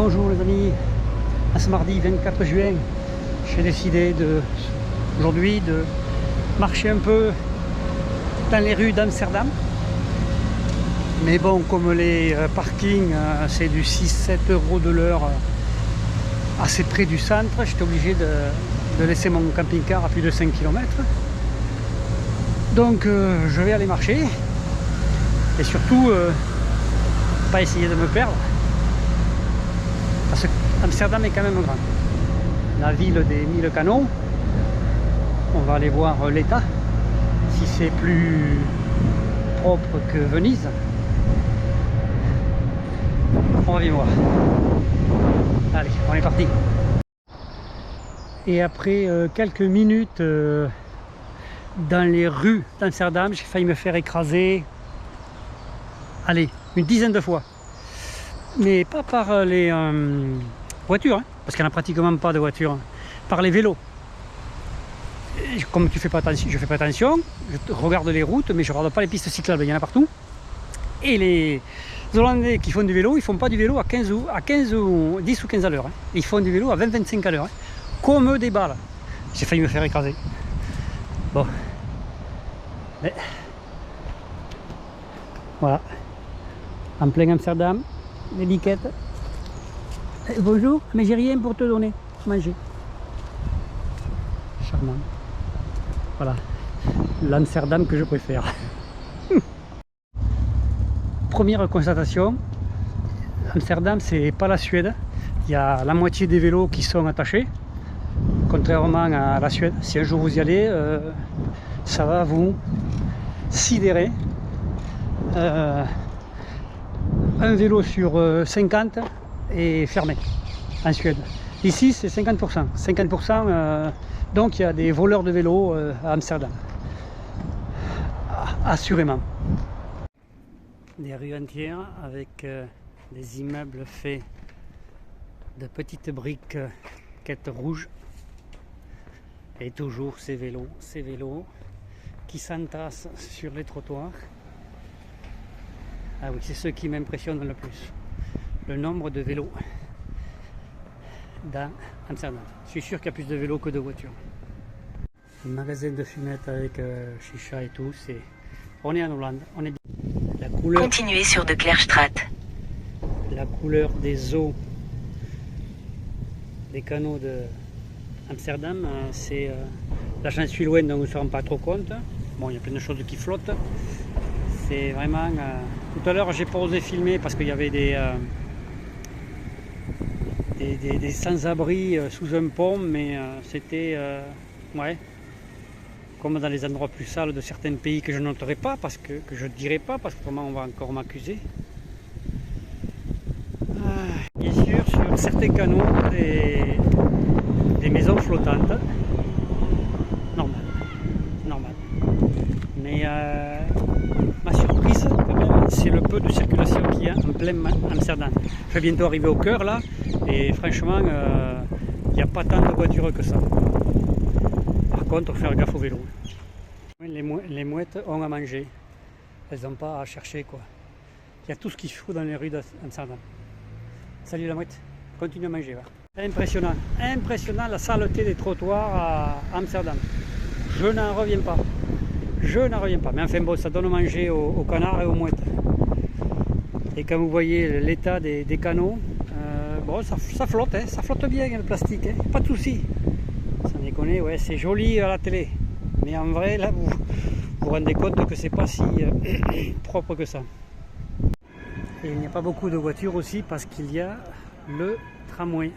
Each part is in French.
Bonjour les amis, à ce mardi 24 juin, j'ai décidé aujourd'hui de marcher un peu dans les rues d'Amsterdam. Mais bon, comme les parkings, c'est du 6-7 € de l'heure assez près du centre, j'étais obligé de laisser mon camping-car à plus de 5 km. Donc je vais aller marcher et surtout pas essayer de me perdre. Parce qu'Amsterdam est quand même grand. La ville des 1000 canaux. On va aller voir l'état, si c'est plus propre que Venise. On va bien voir. Allez, on est parti. Et après quelques minutes dans les rues d'Amsterdam, j'ai failli me faire écraser, allez, une dizaine de fois. Mais pas par les voitures, hein, parce qu'il n'y en a pratiquement pas de voitures, par les vélos. Et comme tu fais pas attention, je fais pas attention, je regarde les routes, mais je ne regarde pas les pistes cyclables, il y en a partout. Et les Hollandais qui font du vélo, ils font pas du vélo à 10 ou 15 à l'heure. Hein. Ils font du vélo à 20-25 à l'heure, hein, comme des balles. J'ai failli me faire écraser. Bon. Mais voilà. En plein Amsterdam. Les biquettes. Bonjour, mais j'ai rien pour te donner. Manger. Charmant. Voilà. L'Amsterdam que je préfère. Première constatation. Amsterdam, c'est pas la Suède. Il y a la moitié des vélos qui sont attachés. Contrairement à la Suède. Si un jour vous y allez, ça va vous sidérer. Un vélo sur 50 est fermé en Suède. Ici c'est 50%. 50%, donc il y a des voleurs de vélos à Amsterdam. Assurément. Des rues entières avec des immeubles faits de petites briques rouges. Et toujours ces vélos qui s'entassent sur les trottoirs. Ah oui, c'est ce qui m'impressionne le plus. Le nombre de vélos dans Amsterdam. Je suis sûr qu'il y a plus de vélos que de voitures. Un magasin de fumettes avec chicha et tout. On est en Hollande. On est... La couleur... Continuez sur de Klerstraat. La couleur des eaux des canaux de Amsterdam, c'est... là j'en suis loin donc on ne se rend pas trop compte. Bon, il y a plein de choses qui flottent. C'est vraiment... tout à l'heure j'ai pas osé filmer parce qu'il y avait des sans-abri sous un pont, mais c'était ouais, comme dans les endroits plus sales de certains pays que je noterai pas, parce que je dirai pas, parce que comment on va encore m'accuser. Bien sûr, sur certains canaux, des maisons flottantes. Normal. Mais ma surprise, quand même, c'est le peu de circulation qu'il y a en plein Amsterdam. Je vais bientôt arriver au cœur là, et franchement, il n'y a pas tant de voitures que ça. Par contre, faire gaffe au vélo. Les mouettes ont à manger. Elles n'ont pas à chercher quoi. Il y a tout ce qu'il faut dans les rues d'Amsterdam. Salut la mouette, continue à manger. Va. Impressionnant la saleté des trottoirs à Amsterdam. Je n'en reviens pas. Mais enfin bon, ça donne à manger aux canards et aux mouettes. Et quand vous voyez l'état des canaux, bon, ça flotte, hein, ça flotte bien le plastique, hein, pas de souci. Sans déconner, ouais, c'est joli à la télé. Mais en vrai, là, vous vous rendez compte que c'est pas si propre que ça. Et il n'y a pas beaucoup de voitures aussi parce qu'il y a le tramway.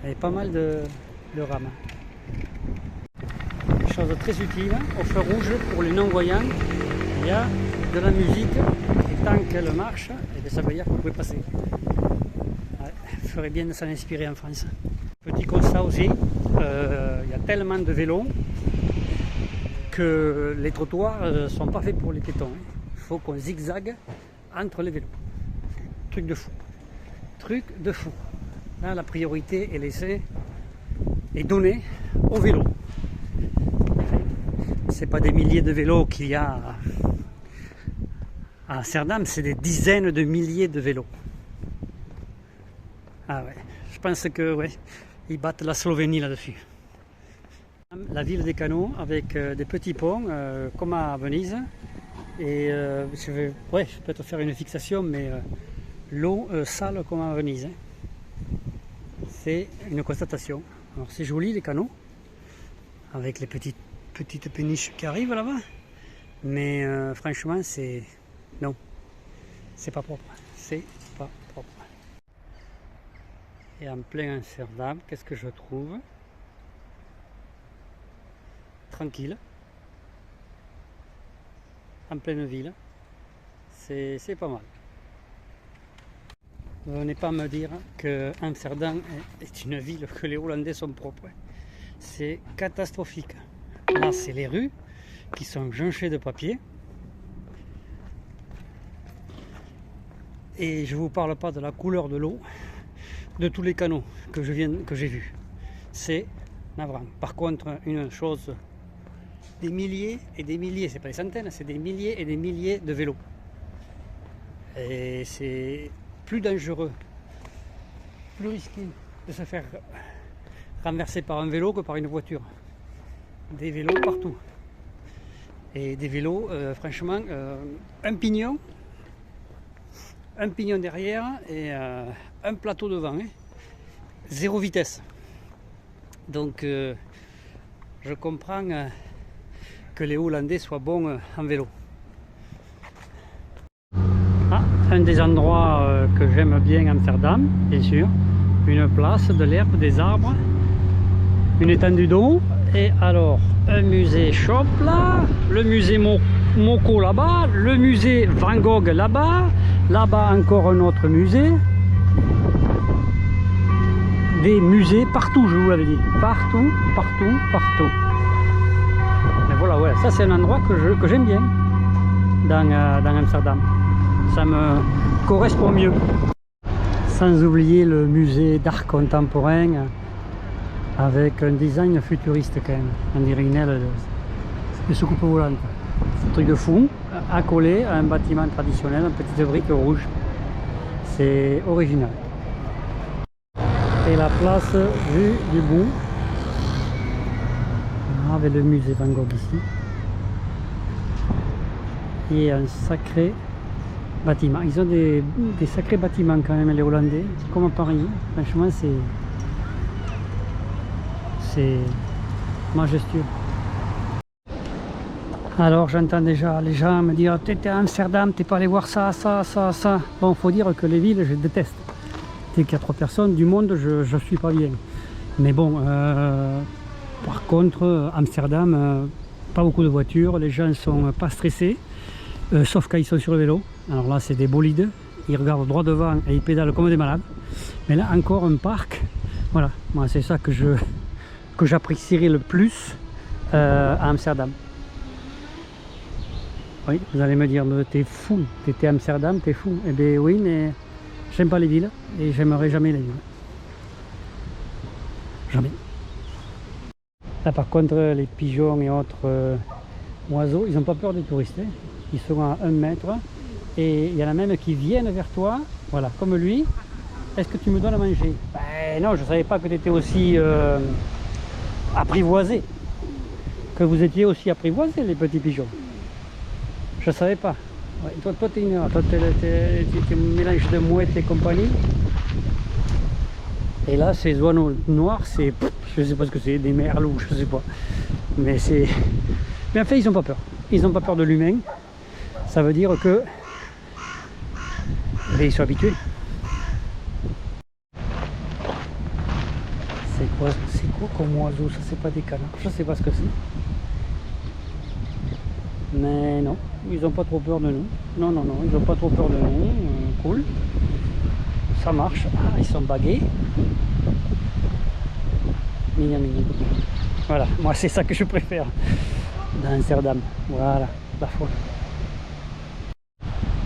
Et pas mal de rames. Chose très utile, au feu rouge pour les non-voyants, il y a de la musique et tant qu'elle marche, et ça veut dire que vous pouvez passer. Ouais, il ferait bien de s'en inspirer en France. Petit constat aussi, il y a tellement de vélos que les trottoirs ne sont pas faits pour les piétons. Il faut qu'on zigzague entre les vélos. Truc de fou. Là, la priorité est laissée et donnée aux vélos. C'est pas des milliers de vélos qu'il y a à Amsterdam, c'est des dizaines de milliers de vélos. Ah ouais, je pense que ouais, ils battent la Slovénie là-dessus. La ville des canaux avec des petits ponts comme à Venise. Et je vais peut-être faire une fixation, mais l'eau sale comme à Venise. Hein. C'est une constatation. Alors c'est joli les canaux, avec les petites péniches qui arrivent là-bas. Mais franchement, c'est... Non, c'est pas propre. C'est pas propre. Et en plein Amsterdam, qu'est-ce que je trouve? Tranquille. En pleine ville. C'est pas mal. Ne venez pas me dire que Amsterdam est une ville que les Hollandais sont propres. C'est catastrophique. Là, c'est les rues qui sont jonchées de papier. Et je ne vous parle pas de la couleur de l'eau de tous les canaux que j'ai vus. C'est navrant. Par contre, une chose, des milliers et des milliers, c'est pas des centaines, c'est des milliers et des milliers de vélos. Et c'est plus dangereux, plus risqué de se faire renverser par un vélo que par une voiture. Des vélos partout. Et des vélos, franchement, un pignon derrière et un plateau devant. Hein. Zéro vitesse. Donc, je comprends que les Hollandais soient bons en vélo. Un des endroits que j'aime bien à Amsterdam, bien sûr, une place, de l'herbe, des arbres, une étendue d'eau, et alors un musée shop là, le musée Moco là-bas, le musée Van Gogh là-bas, là-bas encore un autre musée, des musées partout, je vous l'avais dit, partout. Mais voilà, ouais, ça c'est un endroit que j'aime bien dans Amsterdam. Ça me correspond mieux. Sans oublier le musée d'art contemporain avec un design futuriste quand même. On dirait une aile de soucoupe volante. C'est un truc de fou, accolé à un bâtiment traditionnel, une petite brique rouge. C'est original. Et la place vue du bout, avec le musée Van Gogh ici. Et un sacré bâtiments. Ils ont des sacrés bâtiments quand même, les Hollandais, comme à Paris. Franchement, c'est majestueux. Alors j'entends déjà les gens me dire t'es à Amsterdam, t'es pas allé voir ça. Bon, faut dire que les villes, je déteste. Dès qu'il y a 3 personnes du monde, je suis pas bien. Mais bon, par contre, Amsterdam, pas beaucoup de voitures, les gens sont pas stressés. Sauf quand ils sont sur le vélo. Alors là c'est des bolides, ils regardent droit devant et ils pédalent comme des malades. Mais là encore un parc. Voilà, moi c'est ça que j'apprécierais le plus à Amsterdam. Oui, vous allez me dire, t'es fou, t'étais à Amsterdam, t'es fou. Eh bien oui, mais j'aime pas les villes et j'aimerais jamais les villes. Jamais. Là par contre les pigeons et autres oiseaux, ils n'ont pas peur des touristes. Hein. Ils sont à 1 mètre et il y en a même qui viennent vers toi, voilà, comme lui. Est-ce que tu me donnes à manger? Ben non, je ne savais pas que tu étais aussi apprivoisé, que vous étiez aussi apprivoisé, les petits pigeons. Je ne savais pas. Ouais, toi tu es un mélange de mouettes et compagnie. Et là, ces oiseaux noirs, c'est, je sais pas ce que c'est, des merles ou je sais pas. Mais c'est, mais en fait, ils n'ont pas peur. Ils n'ont pas peur de l'humain. Ça veut dire que ils sont habitués. C'est quoi comme oiseau? Ça c'est pas des canards, je sais pas ce que c'est. Mais non, ils n'ont pas trop peur de nous. Non, ils n'ont pas trop peur de nous. Cool. Ça marche. Ah, ils sont bagués. Mignon. Voilà, moi c'est ça que je préfère dans Amsterdam. Voilà, la folle.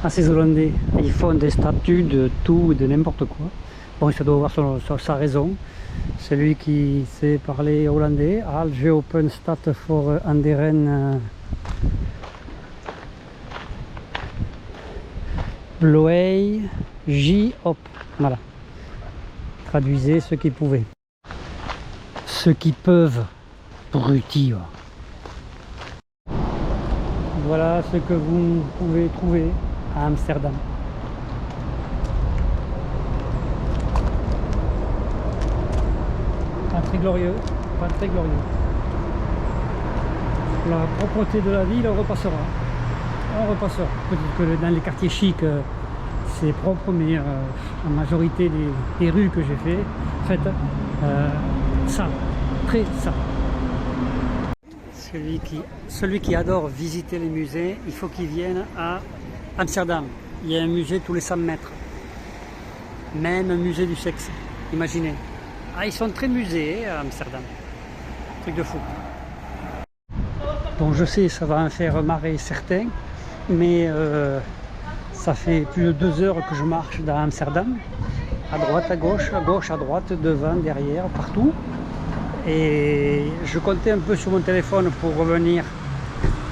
Ah, ces Hollandais, ils font des statues de tout et de n'importe quoi. Bon, ça doit avoir sa raison. Celui qui sait parler hollandais, Al Open Stat for Anderen Bloei J Op. Voilà. Traduisez ceux qui pouvaient. Ceux qui peuvent, brutis. Voilà ce que vous pouvez trouver à Amsterdam. Pas très glorieux, pas très glorieux. La propreté de la ville, on repassera. On repassera. Peut-être que dans les quartiers chics, c'est propre, mais la majorité des rues que j'ai faites, sale, très sale. Celui qui adore visiter les musées, il faut qu'il vienne à Amsterdam. Il y a un musée tous les 100 mètres. Même un musée du sexe. Imaginez. Ah, ils sont très musées à Amsterdam. Truc de fou. Bon, je sais, ça va en faire marrer certains, mais ça fait plus de 2 heures que je marche dans Amsterdam. À droite, à gauche, à droite, devant, derrière, partout. Et je comptais un peu sur mon téléphone pour revenir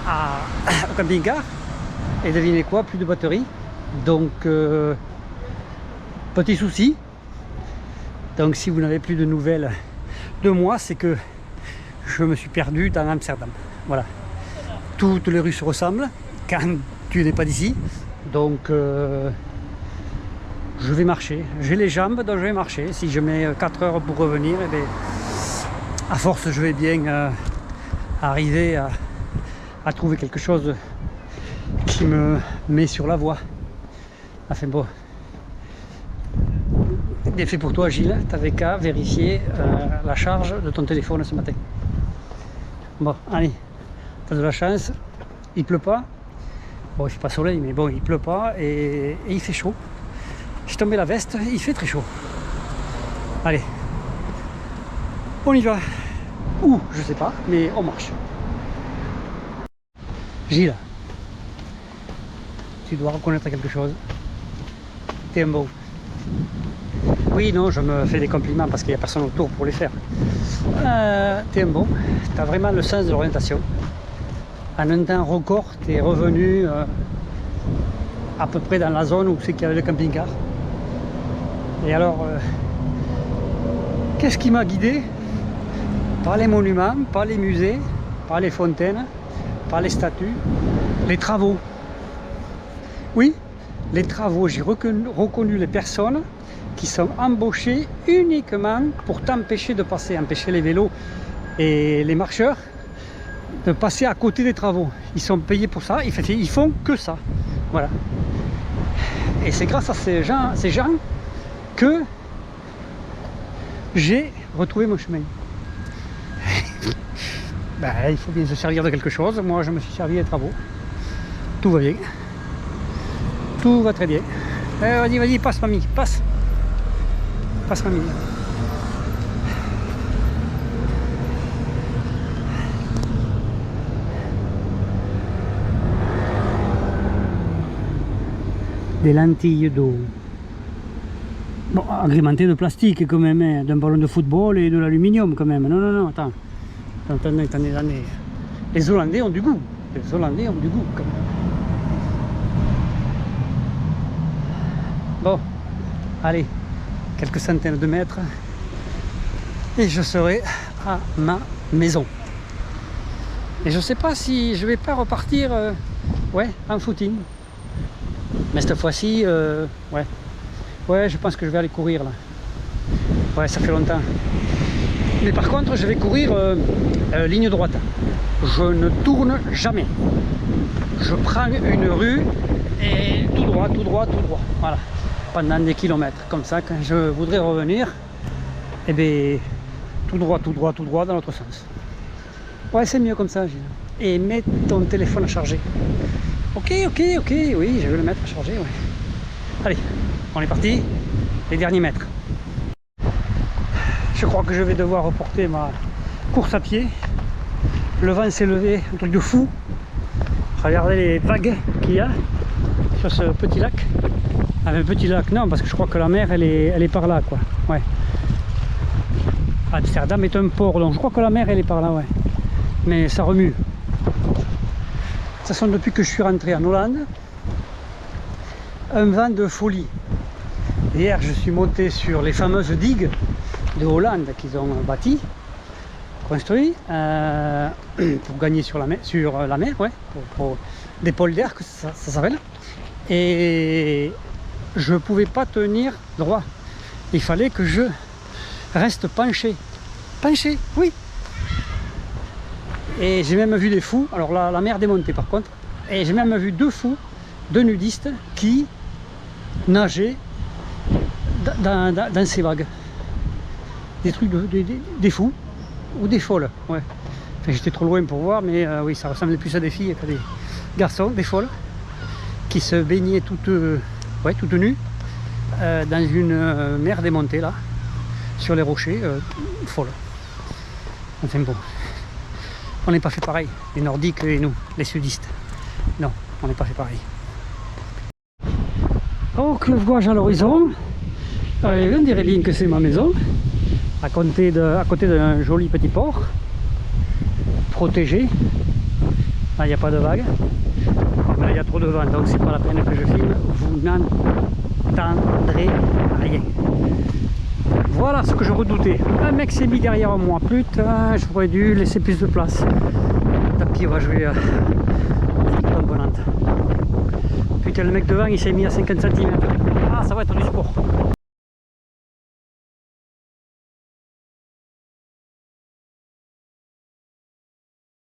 au camping-car. Et devinez quoi, plus de batterie. Donc, petit souci. Donc si vous n'avez plus de nouvelles de moi, c'est que je me suis perdu dans Amsterdam. Voilà. Toutes les rues se ressemblent quand tu n'es pas d'ici. Donc, je vais marcher. J'ai les jambes, donc je vais marcher. Si je mets 4 heures pour revenir, eh bien, à force, je vais bien arriver à trouver quelque chose qui me met sur la voie. Enfin bon. Bien fait pour toi, Gilles. Tu n'avais qu'à vérifier la charge de ton téléphone ce matin. Bon, allez. Tu as de la chance. Il pleut pas. Bon, il fait pas soleil, mais bon, il pleut pas et il fait chaud. J'ai tombé la veste, il fait très chaud. Allez. On y va. Où? Je sais pas, mais on marche. Gilles, tu dois reconnaître quelque chose. T'es un beau. Oui, non, je me fais des compliments parce qu'il n'y a personne autour pour les faire. T'es un bon. Tu as vraiment le sens de l'orientation. En un temps record, tu es revenu à peu près dans la zone où c'est qu'il y avait le camping-car. Et alors, qu'est-ce qui m'a guidé? Par les monuments, par les musées, par les fontaines, par les statues, les travaux. Oui, les travaux, j'ai reconnu les personnes qui sont embauchées uniquement pour t'empêcher de passer, empêcher les vélos et les marcheurs de passer à côté des travaux. Ils sont payés pour ça, ils font que ça. Voilà. Et c'est grâce à ces gens que j'ai retrouvé mon chemin. Ben, il faut bien se servir de quelque chose. Moi, je me suis servi des travaux. Tout va bien. Tout va très bien. Vas-y, vas-y, passe, mamie, passe. Passe, mamie. Des lentilles d'eau. Bon, agrémentées de plastique quand même, hein, d'un ballon de football et de l'aluminium quand même. Non, non, non, attends. Attendez. Les Hollandais ont du goût. Les Hollandais ont du goût quand même. Bon, allez, quelques centaines de mètres et je serai à ma maison. Et je sais pas si je vais pas repartir en footing. Mais cette fois-ci, ouais, je pense que je vais aller courir là. Ouais, ça fait longtemps. Mais par contre, je vais courir ligne droite. Je ne tourne jamais. Je prends une rue et tout droit. Voilà. Pendant des kilomètres. Comme ça, quand je voudrais revenir, eh bien, tout droit dans l'autre sens. Ouais, c'est mieux comme ça, Gilles. Et mets ton téléphone à charger. Ok, oui, je vais le mettre à charger, ouais. Allez, on est parti. Les derniers mètres. Je crois que je vais devoir reporter ma course à pied. Le vent s'est levé, un truc de fou. Regardez les vagues qu'il y a sur ce petit lac. Ah, un petit lac, non, parce que je crois que la mer, elle est par là, quoi. Ouais. Amsterdam est un port, donc je crois que la mer, elle est par là, ouais. Mais ça remue. De toute façon, depuis que je suis rentré en Hollande, un vent de folie. Hier, je suis monté sur les fameuses digues de Hollande qu'ils ont bâties, construites, pour gagner sur la mer, ouais, pour des pôles d'air, que ça s'appelle. Et je ne pouvais pas tenir droit. Il fallait que je reste penché. Penché, oui. Et j'ai même vu des fous, alors là, la mer démontée par contre, et j'ai même vu deux fous, deux nudistes qui nageaient dans ces vagues. Des trucs, des fous, ou des folles, ouais. Enfin, j'étais trop loin pour voir, mais oui, ça ressemblait plus à des filles qu'à des garçons, des folles, qui se baignaient toutes nues dans une mer démontée, là, sur les rochers, folle. Enfin bon. On n'est pas fait pareil, les nordiques et nous, les sudistes. Non, on n'est pas fait pareil. Oh, que je vois à l'horizon. On dirait bien que c'est ma maison, à côté d'un joli petit port, protégé. Là, il n'y a pas de vagues. Là, il y a trop de vent, donc c'est pas la peine que je filme. Vous n'entendrez rien. Voilà ce que je redoutais. Un mec s'est mis derrière moi. Putain, j'aurais dû laisser plus de place. Tant pis, on va jouer componente. Putain, le mec devant, il s'est mis à 50 cm. Ah, ça va être du sport.